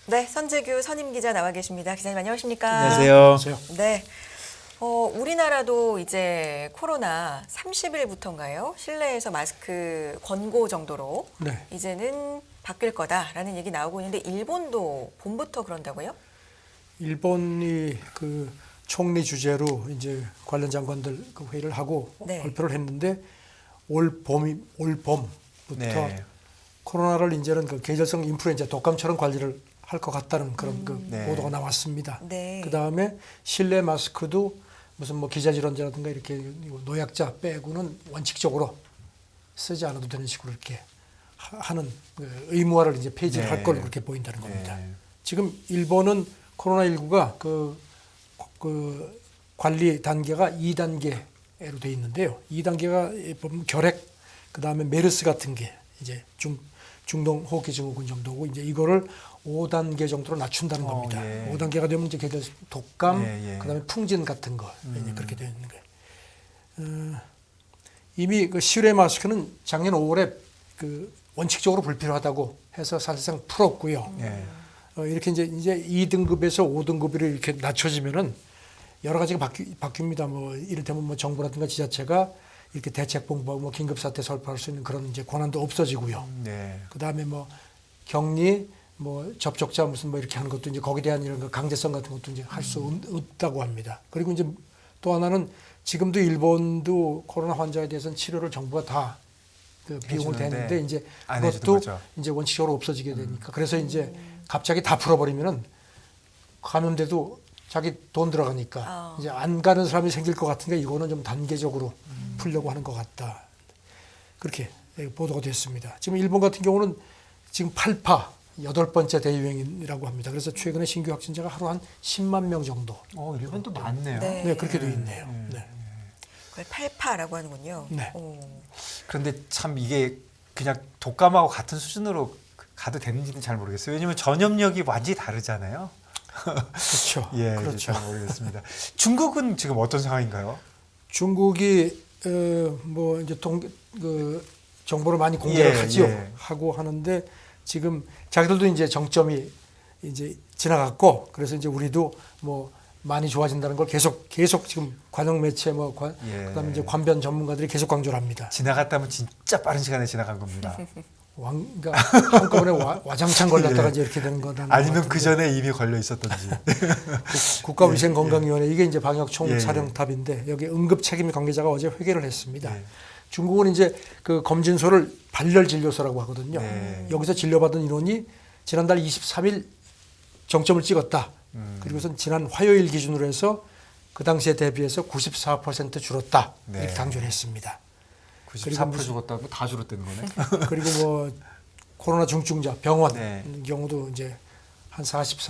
네, 선재규 선임 기자 나와 계십니다. 기자님 안녕하십니까? 안녕하세요. 네, 우리나라도 이제 코로나 30일부터인가요? 실내에서 마스크 권고 정도로 네. 이제는 바뀔 거다라는 얘기 나오고 있는데 일본도 봄부터 그런다고요? 일본이 그 총리 주재로 이제 관련 장관들 그 회의를 하고 네. 발표를 했는데 올 봄부터 네. 코로나를 이제는 그 계절성 인플루엔자 독감처럼 관리를 할 것 같다는 그런 그 네. 보도가 나왔습니다. 네. 그 다음에 실내 마스크도 무슨 뭐 기자질환자라든가 이렇게 노약자 빼고는 원칙적으로 쓰지 않아도 되는 식으로 이렇게 하는 그 의무화를 이제 폐지를 네. 할 걸로 그렇게 보인다는 겁니다. 네. 지금 일본은 코로나19가 그 관리 단계가 2단계로 돼 있는데요. 2단계가 보면 결핵, 그 다음에 메르스 같은 게 이제 중동 호흡기 증후군 정도고 이제 이거를 5단계 정도로 낮춘다는 겁니다. 예. 5단계가 되면 이제 독감, 예. 그 다음에 풍진 같은 거 이제 그렇게 되어 있는 거예요. 이미 그 실외 마스크는 작년 5월에 그 원칙적으로 불필요하다고 해서 사실상 풀었고요. 예. 이렇게 이제 2등급에서 5등급으로 이렇게 낮춰지면은 여러 가지가 바뀝니다. 뭐 이를테면 뭐 정부라든가 지자체가 이렇게 대책 본부하고 뭐 긴급 사태 설파할 수 있는 그런 이제 권한도 없어지고요. 네. 그 다음에 뭐 격리, 뭐 접촉자 무슨 뭐 이렇게 하는 것도 이제 거기에 대한 이런 거 강제성 같은 것도 이제 할 수 없다고 합니다. 그리고 이제 또 하나는 지금도 일본도 코로나 환자에 대해서는 치료를 정부가 다 그 비용을 해주는데 대는데 이제 안 해주는 그것도 거죠. 이제 원칙적으로 없어지게 되니까 그래서 이제 갑자기 다 풀어버리면은 감염돼도 자기 돈 들어가니까 이제 안 가는 사람이 생길 것 같은데 이거는 좀 단계적으로 풀려고 하는 것 같다. 그렇게 보도가 됐습니다. 지금 일본 같은 경우는 지금 8파 8번째 대유행이라고 합니다. 그래서 최근에 신규 확진자가 하루 한 10만 명 정도. 일본도 많네요. 네. 네, 그렇게 돼 있네요. 네. 그걸 8파라고 하는군요. 네. 그런데 참 이게 그냥 독감하고 같은 수준으로 가도 되는지는 잘 모르겠어요. 왜냐하면 전염력이 완전히 다르잖아요. 그렇죠. 예, 그렇죠. 잘 모르겠습니다. 중국은 지금 어떤 상황인가요? 중국이 뭐 이제 그 정보를 많이 공개를 하고 하는데 지금 자기들도 이제 정점이 이제 지나갔고 그래서 이제 우리도 뭐 많이 좋아진다는 걸 계속 지금 관영 매체 그다음에 이제 관변 전문가들이 계속 강조를 합니다. 지나갔다면 진짜 빠른 시간에 지나간 겁니다. 그러니까 한꺼번에 와장창 걸렸다가 이제 이렇게 되는 거다. 아니면 그 전에 이미 걸려 있었던지. 국가위생건강위원회 이게 이제 방역 총사령탑인데 여기 응급 책임 관계자가 어제 회견을 했습니다. 중국은 이제 그 검진소를 발열 진료소라고 하거든요. 여기서 진료받은 인원이 지난달 23일 정점을 찍었다. 그리고선 지난 화요일 기준으로 해서 그 당시에 대비해서 94% 줄었다. 이렇게 강조를 했습니다. 94% 죽었다고 다 줄었다는 거네. 그리고 뭐 코로나 중증자 병원 네. 경우도 이제 한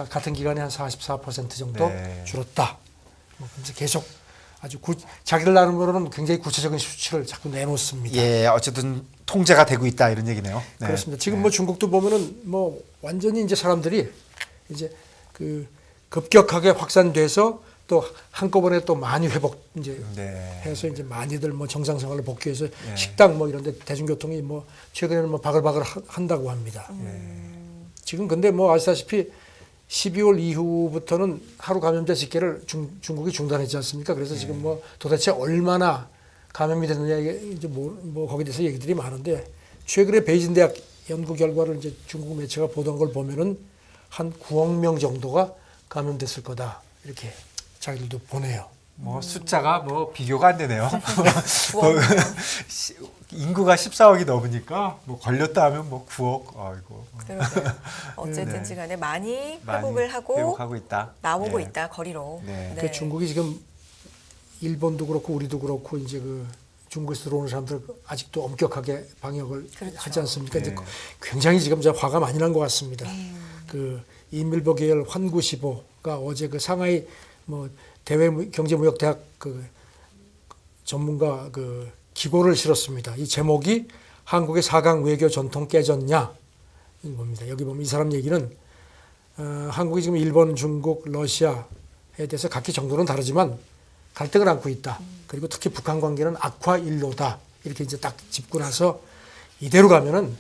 같은 기간에 한 44% 정도 줄었다. 뭐 이제 계속 아주 자기들 나름으로는 굉장히 구체적인 수치를 자꾸 내놓습니다. 예, 어쨌든 통제가 되고 있다 이런 얘기네요. 네. 그렇습니다. 지금 뭐 중국도 보면은 뭐 완전히 이제 사람들이 이제 그 급격하게 확산돼서 또 한꺼번에 또 많이 회복 이제 해서 이제 많이들 뭐 정상 생활을 복귀해서 식당 뭐 이런데 대중교통이 뭐 최근에는 뭐 바글바글 한다고 합니다. 지금 근데 뭐 아시다시피 12월 이후부터는 하루 감염자 집계를 중국이 중단했지 않습니까? 그래서 지금 뭐 도대체 얼마나 감염이 됐느냐 이제 뭐 거기에 대해서 얘기들이 많은데 최근에 베이징 대학 연구 결과를 이제 중국 매체가 보도한 걸 보면은 한 9억 명 정도가 감염됐을 거다 이렇게 자기들도 보내요. 뭐 숫자가 뭐 비교가 안 되네요. 인구가 14억이 넘으니까 뭐 걸렸다 하면 뭐 9억. 아이고. 그러게요. 어쨌든지 간에 많이 회복을 하고 회복하고 있다. 나오고 있다 거리로. 그러니까 중국이 지금 일본도 그렇고 우리도 그렇고 이제 그 중국에서 들어오는 사람들 아직도 엄격하게 방역을 하지 않습니까? 이제 굉장히 지금 화가 많이 난 것 같습니다. 그 인밀버 계열 환구시보가 어제 그 상하이 뭐 대외 경제무역대학 그 전문가 그 기고를 실었습니다. 이 제목이 한국의 4강 외교 전통 깨졌냐 겁니다. 여기 보면 이 사람 얘기는 한국이 지금 일본, 중국, 러시아에 대해서 각기 정도는 다르지만 갈등을 안고 있다. 그리고 특히 북한 관계는 악화 일로다. 이렇게 이제 딱 짚고 나서 이대로 가면은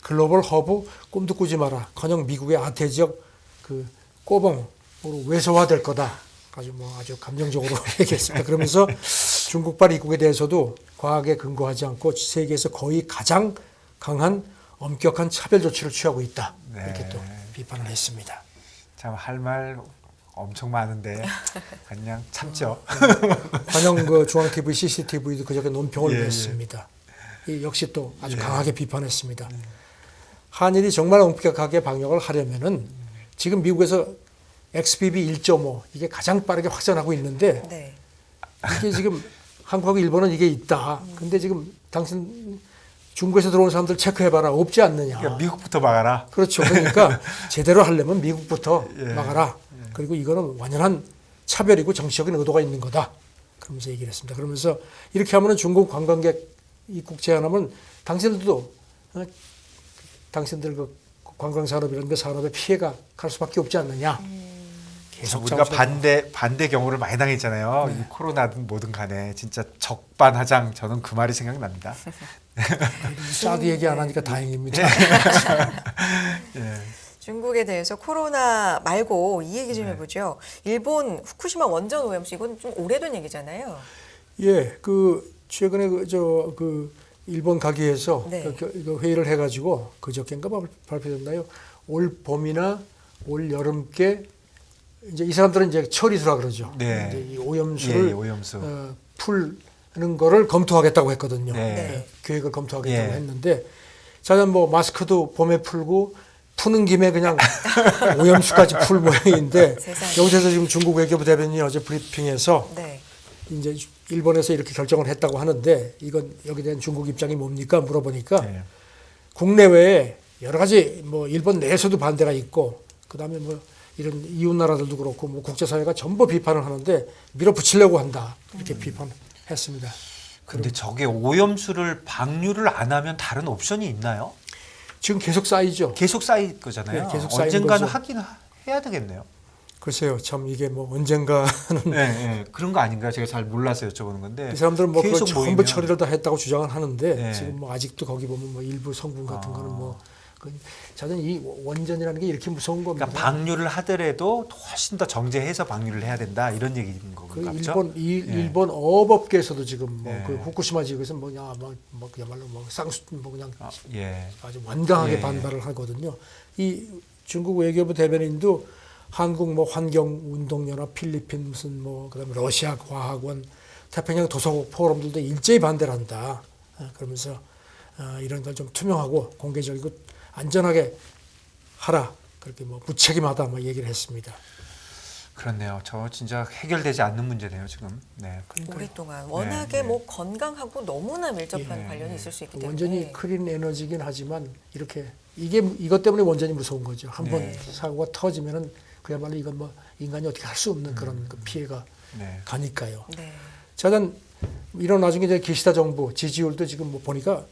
글로벌 허브 꿈도 꾸지 마라. 커녕 미국의 아태 지역 그 꼬봉으로 외소화될 거다. 아주 감정적으로 얘기했습니다. 그러면서 중국발 입국에 대해서도 과학에 근거하지 않고 세계에서 거의 가장 강한 엄격한 차별 조치를 취하고 있다. 네. 이렇게 또 비판을 했습니다. 참 할 말 엄청 많은데 그냥 참죠. 관영 그 중앙 TV, CCTV도 그저께 논평을 예, 냈습니다. 이 역시 또 아주 강하게 비판했습니다. 한일이 정말 엄격하게 방역을 하려면은 지금 미국에서 XBB 1.5 이게 가장 빠르게 확산하고 있는데 네. 이게 지금 한국하고 일본은 이게 있다. 근데 지금 당신 중국에서 들어오는 사람들 체크해봐라. 없지 않느냐. 그러니까 미국부터 막아라. 그렇죠. 그러니까 제대로 하려면 미국부터 예. 막아라. 그리고 이거는 완연한 차별이고 정치적인 의도가 있는 거다. 그러면서 얘기를 했습니다. 그러면서 이렇게 하면은 중국 관광객 입국 제한하면 당신들도 당신들 그 관광 산업이라는 데 산업에 피해가 갈 수밖에 없지 않느냐. 계속 우리가 자우지가 반대 경우를 많이 당했잖아요. 이 코로나든 뭐든 간에 진짜 적반하장 저는 그 말이 생각납니다. 사드 얘기 안 하니까 다행입니다. 예. 중국에 대해서 코로나 말고 이 얘기 좀 네. 해보죠. 일본 후쿠시마 원전 오염수 이건 좀 오래된 얘기잖아요. 예, 그 최근에 그 일본 가기에서 네. 그 회의를 해가지고 그저께인가 발표됐나요? 올 봄이나 올 여름께 이제 이 사람들은 이제 처리수라 그러죠. 네. 이제 이 오염수를 예, 오염수. 풀는 거를 검토하겠다고 했거든요. 네. 예, 계획을 검토하겠다고 예. 했는데 자전 뭐 마스크도 봄에 풀고 푸는 김에 그냥 오염수까지 풀 모양인데 세상에. 여기서 지금 중국 외교부 대변인이 어제 브리핑에서 네. 이제 일본에서 이렇게 결정을 했다고 하는데 이건 여기에 대한 중국 입장이 뭡니까 물어보니까 예. 국내외에 여러 가지 뭐 일본 내에서도 반대가 있고 그다음에 뭐 이런 이웃 나라들도 그렇고 뭐 국제사회가 전부 비판을 하는데 밀어붙이려고 한다 이렇게 비판했습니다. 근데 저게 오염수를 방류를 안 하면 다른 옵션이 있나요? 지금 계속 쌓이죠. 계속 쌓일 거잖아요. 네, 계속 쌓이는 언젠가는 거죠. 하긴 해야 되겠네요. 글쎄요, 참 이게 뭐 언젠가는 네, 네. 그런 거 아닌가요? 제가 잘 몰라서 여쭤보는 건데. 이 사람들은 뭐 그걸 계속 전부 모이면. 처리를 다 했다고 주장을 하는데 네. 지금 뭐 아직도 거기 보면 뭐 일부 성분 같은 거는 뭐 자전 이 원전이라는 게 이렇게 무서운 겁니다. 그러니까 방류를 하더라도 훨씬 더 정제해서 방류를 해야 된다 이런 얘기인 그 건가 보죠? 일본 어업업계에서도 지금 뭐 예. 그 후쿠시마 지역에서 뭐냐 뭐 그야말로 뭐 쌍수 뭐 그냥 예. 아주 완강하게 예. 반발을 하거든요. 이 중국 외교부 대변인도 한국 뭐 환경운동연합, 필리핀 무슨 뭐 그다음에 러시아 과학원, 태평양 도서국 포럼들도 일제히 반대를 한다. 그러면서 이런 걸 좀 투명하고 공개적이고 안전하게 하라. 그렇게 뭐 무책임하다 뭐 얘기를 했습니다. 그렇네요. 저 진짜 해결되지 않는 문제네요 지금. 네. 오랫동안 워낙에 네. 뭐 건강하고 너무나 밀접한 예. 관련이 있을 수 있기 때문에 원전이 클린 에너지긴 하지만 이렇게 이것 때문에 원전이 무서운 거죠. 한번 네. 사고가 터지면은 그야말로 이건 뭐 인간이 어떻게 할 수 없는 그런 그 피해가 네. 가니까요. 네. 자단 이런 나중에 이제 기시다 정부 지지율도 지금 뭐 보니까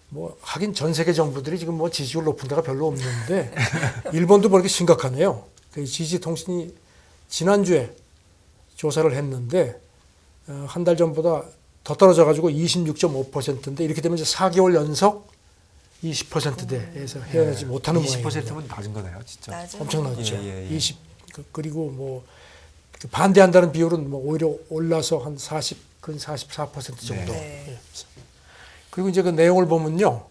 뭐 하긴 전 세계 정부들이 지금 뭐 지지율 높은 데가 별로 없는데 일본도 보니까 심각하네요. 그 지지통신이 지난주에 조사를 했는데 한 달 전보다 더 떨어져가지고 26.5%인데 이렇게 되면 이제 4개월 연속 20%대에서 헤어나지 못하는 모양입니다. 20%면 낮은 거네요, 진짜. 낮은 엄청나죠. 예, 예. 20 그리고 뭐 반대한다는 비율은 뭐 오히려 올라서 한 40, 44% 정도. 네. 예. 그리고 이제 그 내용을 보면요.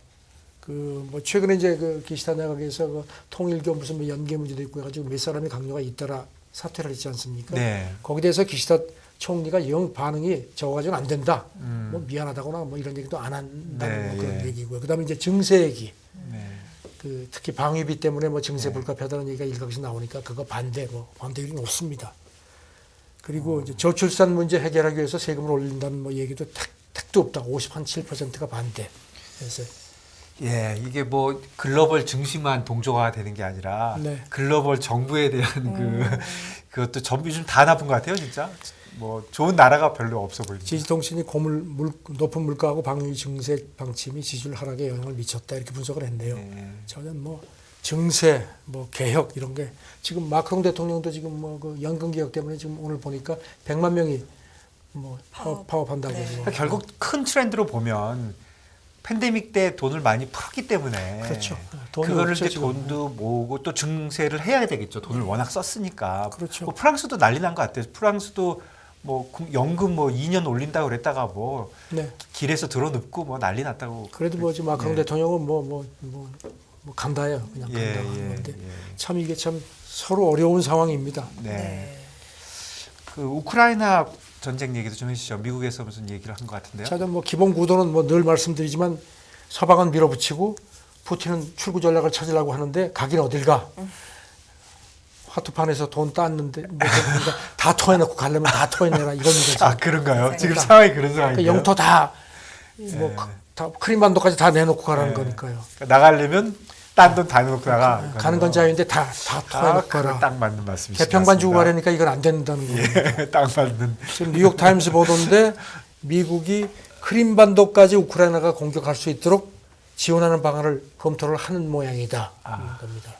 그 뭐 최근에 이제 그 기시다 내각에서 그 통일교 무슨 뭐 연계 문제도 있고 해가지고 몇 사람의 강요가 잇따라 사퇴를 했지 않습니까? 네. 거기에 대해서 기시다 총리가 영 반응이 적어가지고는 안 된다. 뭐 미안하다거나 뭐 이런 얘기도 안 한다는 네, 뭐 그런 예. 얘기고요. 그다음에 이제 증세 얘기. 네. 그 특히 방위비 때문에 뭐 증세 불가피하다는 얘기가 일각에서 나오니까 그거 반대 반대율이 높습니다. 그리고 이제 저출산 문제 해결하기 위해서 세금을 올린다는 뭐 얘기도 택도 없다. 57%가 반대. 그래서 예, 이게 뭐 글로벌 중심한 동조가 되는 게 아니라 네. 글로벌 정부에 대한 그것도 전부 좀 다 나쁜 것 같아요, 진짜. 뭐 좋은 나라가 별로 없어 보입니다. 지지통신이 높은 물가하고 방위 증세 방침이 지지율 하락에 영향을 미쳤다 이렇게 분석을 했네요. 네. 저는 뭐 증세, 뭐 개혁 이런 게 지금 마크롱 대통령도 지금 뭐 그 연금 개혁 때문에 지금 오늘 보니까 100만 명이 뭐 파업한다고 해서 그러니까 결국 큰 트렌드로 보면 팬데믹 때 돈을 많이 풀었기 때문에 그렇죠. 돈이 그거를 없죠, 이제 지금. 돈도 모으고 또 증세를 해야 되겠죠. 돈을 워낙 썼으니까. 그렇죠. 뭐 프랑스도 난리 난 것 같아요. 프랑스도 뭐 연금 뭐 2년 올린다고 그랬다가 뭐 네. 길에서 들어눕고 뭐 난리 났다고. 그래도 뭐 지금 마크롱 예. 대통령은 뭐 간다요. 그냥 예, 간다 하는 예, 건데 예. 참 이게 참 서로 어려운 상황입니다. 네. 네. 그 우크라이나 전쟁 얘기도 좀 해주시죠. 미국에서 무슨 얘기를 한 것 같은데요. 자, 뭐 기본 구도는 뭐 늘 말씀드리지만 서방은 밀어붙이고 푸틴은 출구 전략을 찾으려고 하는데 가긴 어딜 가? 화투판에서 돈 땄는데 뭐 그러니까 다 토해놓고 가려면 다 토해내라 이겁니다. 아 그런가요? 지금 그러니까. 상황이 그런 그 상황이에요. 영토 다 네. 다 크림반도까지 다 내놓고 가라는 네. 거니까요. 그러니까 나가려면 딴 돈 다 내놓고 나가. 가는 건 자유인데 다 토해놓고 가라. 딱 맞는 말씀이시죠. 개평만 주고 가려니까 이건 안 된다는 거예요. 예, 딱 맞는. 지금 뉴욕 타임스 보도인데 미국이 크림반도까지 우크라이나가 공격할 수 있도록 지원하는 방안을 검토를 하는 모양이다. 이런 겁니다.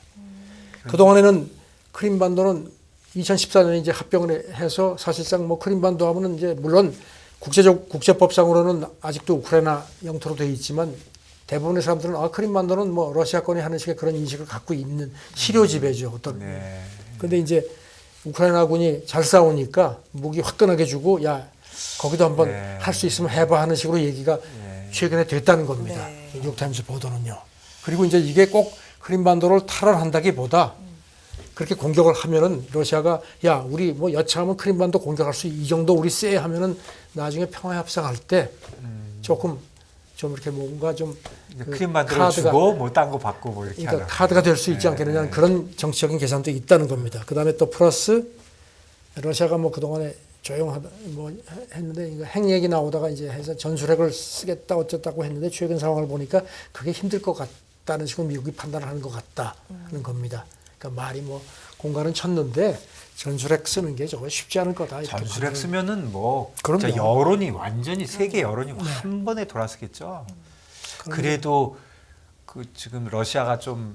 그동안에는 크림반도는 2014년에 이제 합병을 해서 사실상 뭐 크림반도 하면은 이제 물론 국제법상으로는 아직도 우크라이나 영토로 되어 있지만 대부분의 사람들은 크림반도는 뭐 러시아권이 하는 식의 그런 인식을 갖고 있는 시료 지배죠. 어떤. 네. 근데 이제 우크라이나군이 잘 싸우니까 무기 화끈하게 주고 야 거기도 한번 네. 할 수 있으면 해봐 하는 식으로 얘기가 네. 최근에 됐다는 겁니다. 네. 뉴욕타임스 보도는요. 그리고 이제 이게 꼭 크림반도를 탈환한다기보다 그렇게 공격을 하면은 러시아가 야 우리 뭐 여차하면 크림반도 공격할 수 이 정도 우리 쎄 하면은 나중에 평화 협상할 때 조금 좀 이렇게 뭔가 좀 그 크림반도를 주고 뭐 딴 거 받고 뭐 이렇게 그러니까 하는. 카드가 될 수 있지 네, 않겠느냐는 네. 그런 정치적인 계산도 있다는 겁니다. 그다음에 또 플러스 러시아가 뭐 그동안에 조용하다 뭐 했는데 이거 핵 얘기 나오다가 이제 해서 전술핵을 쓰겠다 어쨌다고 했는데 최근 상황을 보니까 그게 힘들 것 같다는 식으로 미국이 판단을 하는 것 같다 하는 겁니다. 그러니까 말이 뭐 공간은 쳤는데 전술핵 쓰는 게 저거 쉽지 않을 거다. 이렇게 전술핵 판단을. 쓰면은 뭐 그럼요. 진짜 여론이 완전히 세계 여론이 한 번에 돌아서겠죠. 그래도 그 지금 러시아가 좀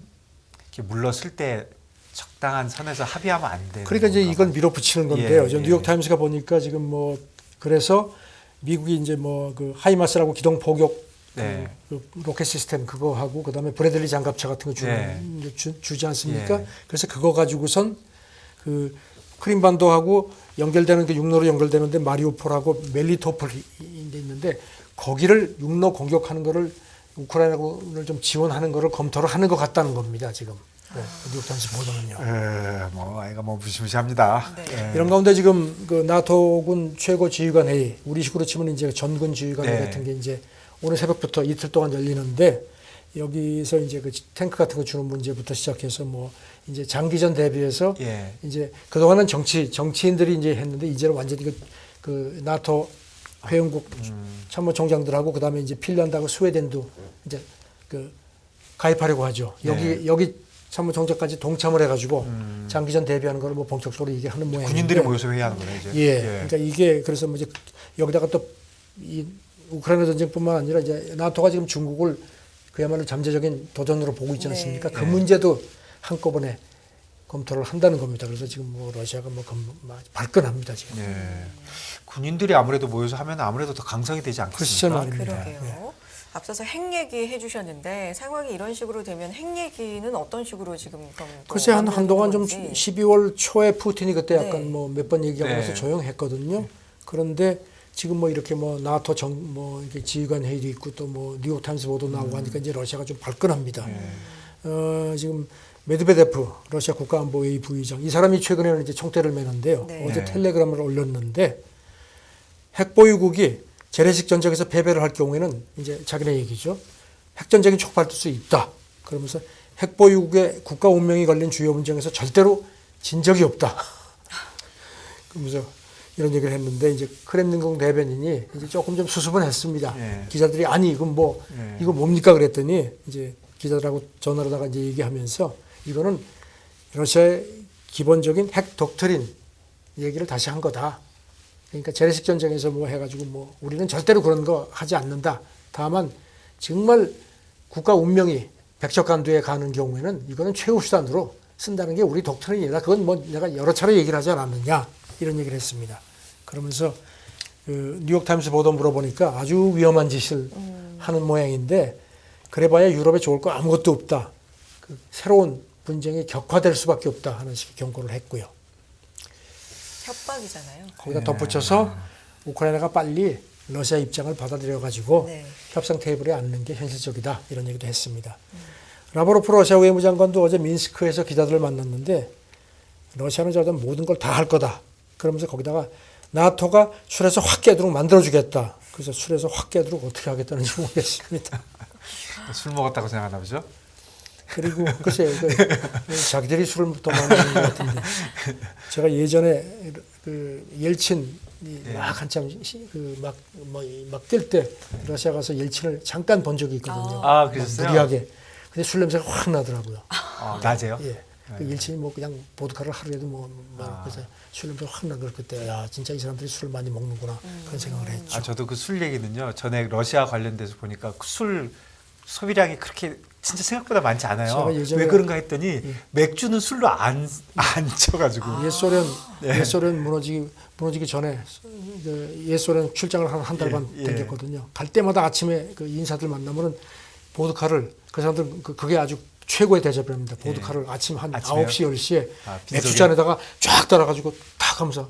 이렇게 물러설 때 적당한 선에서 합의하면 안 되는. 그러니까 이제 건가 이걸 봐요. 밀어붙이는 건데요. 예, 저 예. 뉴욕 타임스가 보니까 지금 뭐 그래서 미국이 이제 뭐 그 하이마스라고 기동 포격 네. 그 로켓 시스템 그거 하고 그다음에 브래들리 장갑차 같은 거 네. 주지 않습니까? 예. 그래서 그거 가지고선 그 크림반도하고 연결되는 게 육로로 연결되는데 마리우폴하고 멜리토폴이 있는데 거기를 육로 공격하는 거를 우크라이나를 좀 지원하는 거를 검토를 하는 것 같다는 겁니다. 지금 네, 뉴욕 타임스 보도는요. 뭐 아이가 뭐 무시무시합니다. 네. 예. 이런 가운데 지금 그 나토군 최고 지휘관 회의, 우리식으로 치면 이제 전군 지휘관 회의 네. 같은 게 이제 오늘 새벽부터 이틀 동안 열리는데 여기서 이제 그 탱크 같은 거 주는 문제부터 시작해서 뭐 이제 장기전 대비해서 예. 이제 그동안은 정치인들이 이제 했는데 이제는 완전히 그 나토 회원국 참모총장들하고 그다음에 이제 핀란드하고 스웨덴도 이제 그 가입하려고 하죠. 여기 참모총장까지 동참을 해가지고 장기전 대비하는 걸 뭐 본격적으로 얘기하는 모양인데 군인들이 모여서 회의하는 거네 이제. 예. 그러니까 이게 그래서 뭐 이제 여기다가 또 이 우크라이나 전쟁뿐만 아니라 이제 나토가 지금 중국을 그야말로 잠재적인 도전으로 보고 있지 않습니까? 그 문제도 한꺼번에 검토를 한다는 겁니다. 그래서 지금 뭐 러시아가 뭐 발끈합니다 지금. 예. 군인들이 아무래도 모여서 하면 아무래도 더 강성이 되지 그렇죠 않겠습니까? 말입니다. 그러게요. 앞서서 핵 얘기 해주셨는데 상황이 이런 식으로 되면 핵 얘기는 어떤 식으로 지금 그럼 또 글쎄 한동안 좀 건지. 12월 초에 푸틴이 그때 네. 약간 뭐 몇 번 얘기하고 네. 나서 조용했거든요. 그런데 지금 뭐 이렇게 뭐 나토 뭐 이렇게 지휘관 회의도 있고 또 뭐 뉴욕 타임스 보도 나오고 하니까 이제 러시아가 좀 발끈합니다. 지금 메드베데프 러시아 국가안보회의 부의장 이 사람이 최근에는 이제 총대를 매는데요. 네. 어제 텔레그램을 올렸는데 핵 보유국이 재래식 전쟁에서 패배를 할 경우에는 이제 자기네 얘기죠. 핵 전쟁이 촉발될 수 있다. 그러면서 핵 보유국의 국가 운명이 걸린 주요 문제에서 절대로 진 적이 없다. 그러면서 이런 얘기를 했는데 이제 크렘린궁 대변인이 이제 조금 좀 수습은 했습니다. 예. 기자들이 아니 이건 뭐 예. 이거 뭡니까 그랬더니 이제 기자들하고 전화로다가 이제 얘기하면서 이거는 러시아의 기본적인 핵 독트린 얘기를 다시 한 거다. 그러니까 재래식 전쟁에서 뭐 해가지고 뭐 우리는 절대로 그런 거 하지 않는다. 다만 정말 국가 운명이 백척간두에 가는 경우에는 이거는 최후 수단으로 쓴다는 게 우리 독트린이다. 그건 뭐 내가 여러 차례 얘기를 하지 않았느냐 이런 얘기를 했습니다. 그러면서 그 뉴욕타임스 보도 물어보니까 아주 위험한 짓을 하는 모양인데 그래봐야 유럽에 좋을 거 아무것도 없다. 그 새로운 분쟁이 격화될 수밖에 없다 하는 식의 경고를 했고요. 협박이잖아요. 거기다 덧붙여서 우크라이나가 빨리 러시아 입장을 받아들여 가지고 네. 협상 테이블에 앉는 게 현실적이다 이런 얘기도 했습니다. 라브로프 러시아 외무장관도 어제 민스크에서 기자들을 만났는데 러시아는 저자 모든 걸 다 할 거다. 그러면서 거기다가 나토가 술에서 확 깨도록 만들어주겠다. 그래서 술에서 확 깨도록 어떻게 하겠다는지 모르겠습니다. 술 먹었다고 생각하나 보죠? 그리고 글쎄요, 자기들이 술을 더 많이 먹는 것 같은데 제가 예전에 그 옐친이 막 한참 막 뛸 때 러시아 가서 옐친을 잠깐 본 적이 있거든요. 아, 그러셨어요? 무리하게. 근데 술 냄새가 확 나더라고요. 낮에요? 예. 그 옐친이 뭐 그냥 보드카를 하루에도 그래서 술 냄새가 확 나고 그때 야 진짜 이 사람들이 술을 많이 먹는구나 그런 생각을 했죠. 아, 저도 그 술 얘기는요. 전에 러시아 관련돼서 보니까 술 소비량이 그렇게 진짜 생각보다 많이 않아요. 제가 예전에 왜 그런가 했더니 맥주는 술로 안 쳐가지고. 옛소련 무너지기 전에 그 옛소련 출장을 한 달 반 다녔거든요. 갈 때마다 아침에 그 인사들 만나면은 보드카를 그 사람들 그게 아주 최고의 대접입니다. 보드카를 아침 한 아침에요? 9시 10시에 빈속에? 맥주잔에다가 쫙 따라가지고 탁 하면서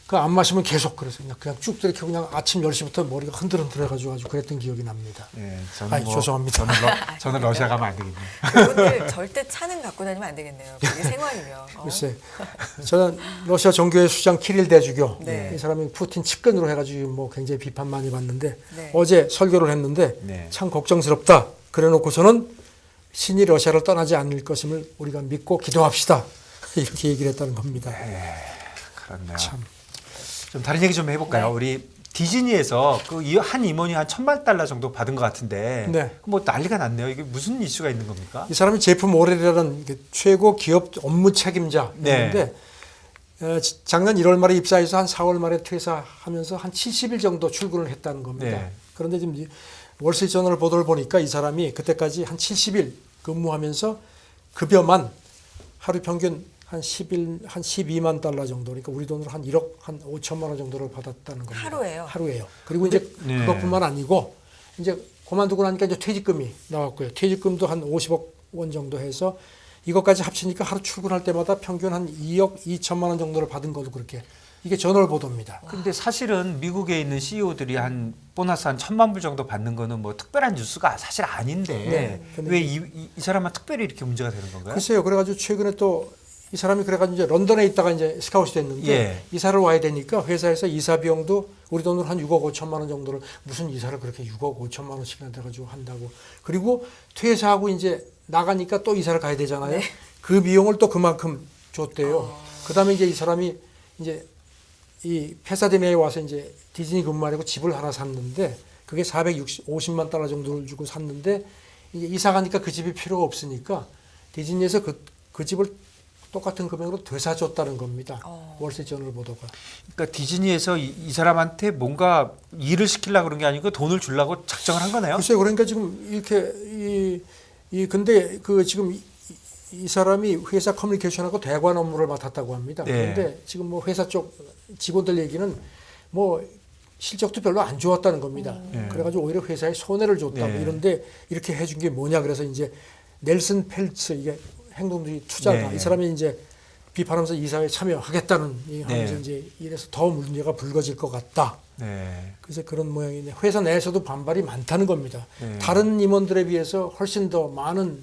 그 안 마시면 계속 그래서 그냥 쭉 들이켜 그냥 아침 10시부터 머리가 흔들흔들해가지고 아주 그랬던 기억이 납니다. 예, 아이, 죄송합니다. 저는 러시아 가면 안 되겠네요. 그분들 절대 차는 갖고 다니면 안 되겠네요. 그게 생활이면. 글쎄, 저는 러시아 정교회 수장 키릴 대주교 네. 이 사람이 푸틴 측근으로 해가지고 뭐 굉장히 비판 많이 받는데 네. 어제 설교를 했는데 네. 참 걱정스럽다. 그래놓고서는 신이 러시아를 떠나지 않을 것임을 우리가 믿고 기도합시다. 이렇게 얘기를 했다는 겁니다. 그렇네요. 참. 좀 다른 얘기 좀 해볼까요? 네. 우리 디즈니에서 그 한 임원이 한 $1,000만 정도 받은 것 같은데 네. 뭐 난리가 났네요. 이게 무슨 이슈가 있는 겁니까? 이 사람이 제프 모렐이라는 최고 기업 업무 책임자인데 작년 1월 말에 입사해서 한 4월 말에 퇴사하면서 한 70일 정도 출근을 했다는 겁니다. 네. 그런데 지금 월스트리트저널 보도를 보니까 이 사람이 그때까지 한 70일 근무하면서 급여만 하루 평균 한 12만 달러 정도, 그러니까 우리 돈으로 한 1억 한 5천만 원 정도를 받았다는 겁니다. 하루에요? 하루에요. 그리고 이제 네. 그것뿐만 아니고 이제 그만두고 나니까 이제 퇴직금이 나왔고요. 퇴직금도 한 50억 원 정도 해서 이것까지 합치니까 하루 출근할 때마다 평균 한 2억 2천만 원 정도를 받은 것도 그렇게 이게 저널 보도입니다. 근데 사실은 미국에 있는 CEO들이 한 보너스 한 1,000만 불 정도 받는 거는 뭐 특별한 뉴스가 사실 아닌데 네. 왜 이 사람만 특별히 이렇게 문제가 되는 건가요? 글쎄요. 그래가지고 최근에 또 이 사람이 그래가지고 이제 런던에 있다가 이제 스카웃이 됐는데 예. 이사를 와야 되니까 회사에서 이사 비용도 우리 돈으로 한 6억 5천만 원 정도를 무슨 이사를 그렇게 6억 5천만 원씩이나 돼가지고 한다고. 그리고 퇴사하고 이제 나가니까 또 이사를 가야 되잖아요. 네. 그 비용을 또 그만큼 줬대요. 그다음에 이제 이 사람이 이제 이 페사디나에 와서 이제 디즈니 근무하려고 집을 하나 샀는데 그게 50만 달러 정도를 주고 샀는데 이제 이사 가니까 그 집이 필요가 없으니까 디즈니에서 그 집을 똑같은 금액으로 되사줬다는 겁니다. 월스트리트저널 보도가. 그러니까 디즈니에서 이 사람한테 뭔가 일을 시키려고 그런 게 아니고 돈을 주려고 작정을 한 거네요. 글쎄요. 그러니까 지금 이렇게 근데 그 지금 이 사람이 회사 커뮤니케이션하고 대관 업무를 맡았다고 합니다. 네. 그런데 지금 뭐 회사 쪽 직원들 얘기는 뭐 실적도 별로 안 좋았다는 겁니다. 그래가지고 오히려 회사에 손해를 줬다. 네. 이런데 이렇게 해준 게 뭐냐 그래서 이제 넬슨 펠츠 이게 행동주의 투자가 네. 이 사람이 이제 비판하면서 이사회에 참여하겠다는 하면서 네. 이제 이래서 더 문제가 불거질 것 같다. 네. 그래서 그런 모양인데 회사 내에서도 반발이 많다는 겁니다. 네. 다른 임원들에 비해서 훨씬 더 많은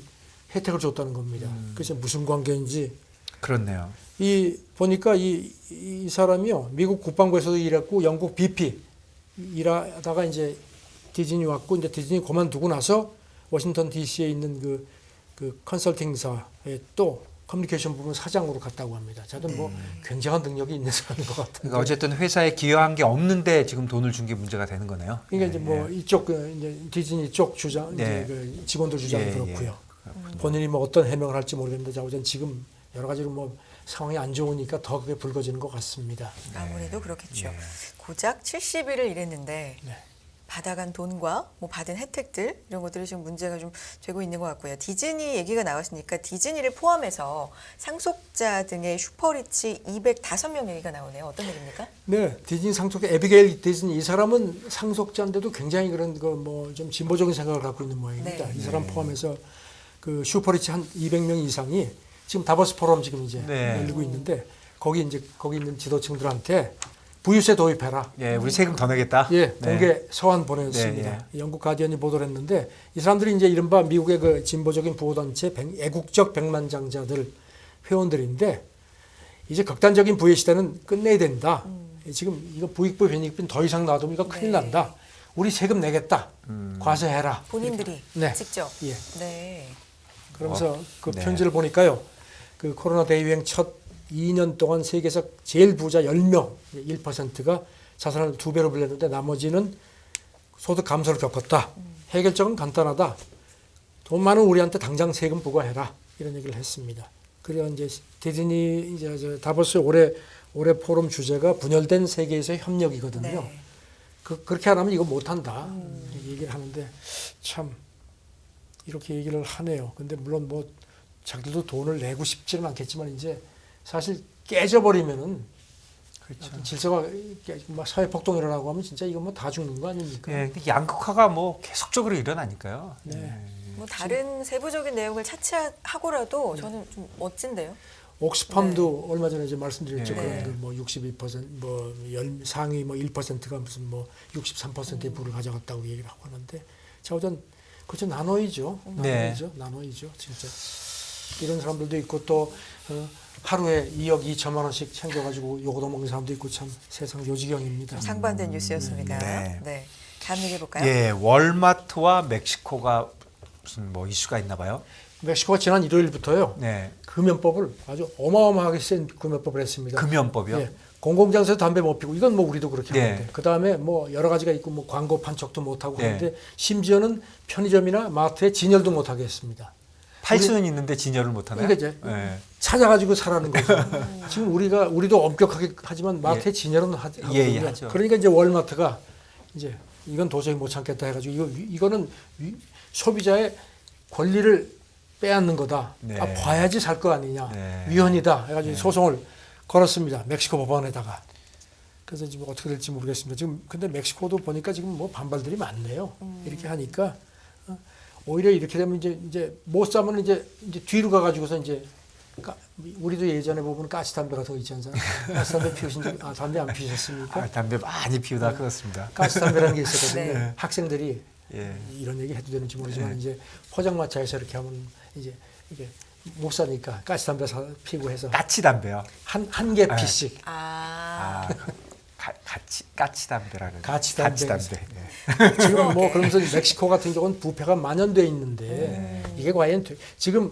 혜택을 줬다는 겁니다. 그래서 무슨 관계인지 그렇네요. 보니까 이 사람이요 미국 국방부에서도 일했고 영국 BP 일하다가 이제 디즈니 왔고 이제 디즈니 그만두고 나서 워싱턴 D.C.에 있는 그 컨설팅사에 또 커뮤니케이션 부분 사장으로 갔다고 합니다. 저도 뭐 굉장한 능력이 있는 사람인 것 같아요. 그러니까 어쨌든 회사에 기여한 게 없는데 지금 돈을 준 게 문제가 되는 거네요. 그러니까 이제 뭐 이쪽 이제 디즈니 쪽 주장 네. 이제 그 직원들 주장이 예, 그렇고요. 본인이 뭐 어떤 해명을 할지 모르겠는데 자우전 지금 여러 가지로 뭐 상황이 안 좋으니까 더 그게 불거지는 것 같습니다. 아무래도 그렇겠죠. 고작 70일을 일했는데 네. 받아간 돈과 뭐 받은 혜택들 이런 것들이 지금 문제가 좀 되고 있는 것 같고요. 디즈니 얘기가 나왔으니까 디즈니를 포함해서 상속자 등의 슈퍼리치 205명 얘기가 나오네요. 어떤 얘기입니까? 네, 디즈니 상속자 에비게일 디즈니 이 사람은 상속자인데도 굉장히 그런 거 뭐 좀 진보적인 생각을 갖고 있는 모양입니다. 네. 이 사람 포함해서 그 슈퍼리치 한 200명 이상이 지금 다보스 포럼 지금 이제 네. 열리고 있는데 거기 있는 지도층들한테 부유세 도입해라. 예, 우리 세금 더 내겠다. 예, 네. 공개 서한 보냈습니다. 네, 영국 가디언이 보도를 했는데 이 사람들이 이제 이른바 미국의 그 진보적인 부호단체 애국적 백만장자들 회원들인데 이제 극단적인 부의 시대는 끝내야 된다. 지금 이거 부익부 변익빈 더 이상 놔두면 이거 큰일 네. 난다. 우리 세금 내겠다. 과세해라. 본인들이 네. 직접. 예. 네. 그러면서 그 네. 편지를 보니까요. 그 코로나 대유행 첫 2년 동안 세계에서 제일 부자 10명, 1%가 자산을 2배로 불렸는데 나머지는 소득 감소를 겪었다. 해결책은 간단하다. 돈 많은 우리한테 당장 세금 부과해라. 이런 얘기를 했습니다. 그리고 이제 디즈니 이제 저 다보스 올해 포럼 주제가 분열된 세계에서의 협력이거든요. 네. 그렇게 안 하면 이거 못 한다. 얘기를 하는데 참 이렇게 얘기를 하네요. 근데 물론 뭐 자기들도 돈을 내고 싶지는 않겠지만 이제 사실 깨져버리면은 그렇죠. 질서가 막 사회 폭동이 일어나고 하면 진짜 이거 뭐 다 죽는 거 아닙니까? 예, 근데 양극화가 뭐 계속적으로 일어나니까요. 네. 뭐 다른 세부적인 내용을 차치하고라도 저는 좀 멋진데요. 옥스팜도 얼마 전에 이제 말씀드렸죠. 네. 그런 뭐 62%, 뭐 상위 뭐 1%가 무슨 뭐 63%의 부를 가져갔다고 얘기를 하고 하는데, 자, 우선 그렇죠. 나눠이죠. 네. 나눠이죠. 진짜 이런 사람들도 있고 또 하루에 2억 2천만 원씩 챙겨가지고 요거도 먹는 사람도 있고 참 세상 요지경입니다. 상반된 뉴스였습니다. 네. 네. 다음 얘기해 볼까요? 예, 월마트와 멕시코가 무슨 뭐 이슈가 있나 봐요. 멕시코가 지난 일요일부터요. 네. 금연법을 아주 어마어마하게 센 금연법을 했습니다. 금연법이요? 예, 공공장소에서 담배 못 피고 이건 뭐 우리도 그렇게 네. 하는데 그 다음에 뭐 여러 가지가 있고 뭐 광고 판촉도 못 하고 네. 하는데 심지어는 편의점이나 마트에 진열도 못 하게 했습니다. 팔 수는 있는데 진열을 못 하나요? 그러니까 이제 예. 찾아가지고 사라는 거죠. 지금 우리도 엄격하게 하지만 마트에 예. 진열은 하거든요. 예, 하죠. 그러니까 이제 월마트가 이제 이건 도저히 못 참겠다 해가지고 이거는 소비자의 권리를 빼앗는 거다. 네. 아, 봐야지 살 거 아니냐. 네. 위헌이다. 해가지고 소송을 걸었습니다. 멕시코 법원에다가. 그래서 지금 어떻게 될지 모르겠습니다. 지금 근데 멕시코도 보니까 지금 뭐 반발들이 많네요. 이렇게 하니까 오히려 이렇게 되면 이제 못 사면 이제 뒤로 가가지고서 이제 우리도 예전에 보면 가스담배 같은 거 있지 않습니까? 가스담배 피우신 적, 담배 안 피우셨습니까? 아, 담배 많이 피우다 끊었습니다. 가스담배라는 게 있었거든요. 네. 학생들이 예. 이런 얘기 해도 되는지 모르지만 이제 포장마차에서 이렇게 하면 이제 이게 못 사니까 가스담배 피고 해서 까치 담배요. 한 개 피씩 아. 까치 담배라 그래요. 까치 담배. 까치 담배. 예. 지금 뭐 그러면서 멕시코 같은 경우는 부패가 만연돼 있는데 이게 과연 지금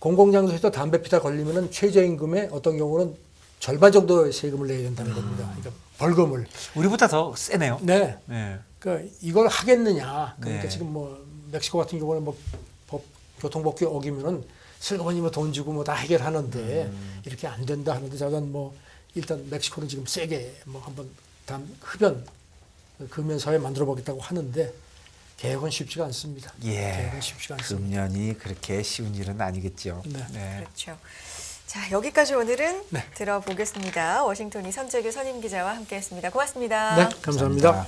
공공장소에서 담배 피다 걸리면은 최저임금의 어떤 경우는 절반 정도의 세금을 내야 된다는 겁니다. 그러니까 벌금을. 우리보다 더 세네요. 네. 네. 그러니까 이걸 하겠느냐. 그러니까 네. 지금 뭐 멕시코 같은 경우는 뭐 교통법규 어기면은 슬그머니 뭐 돈 주고 뭐 다 해결하는데 이렇게 안 된다 하는데 저는 뭐 일단 멕시코는 지금 세게 뭐 한번 흡연 금연 사회 만들어 보겠다고 하는데 계획은 쉽지가 않습니다. 예. 계획은 쉽지가 않습니다. 금년이 그렇게 쉬운 일은 아니겠죠. 네. 그렇죠. 자, 여기까지 오늘은 네. 들어보겠습니다. 워싱턴 이선재규 선임 기자와 함께했습니다. 고맙습니다. 네, 감사합니다.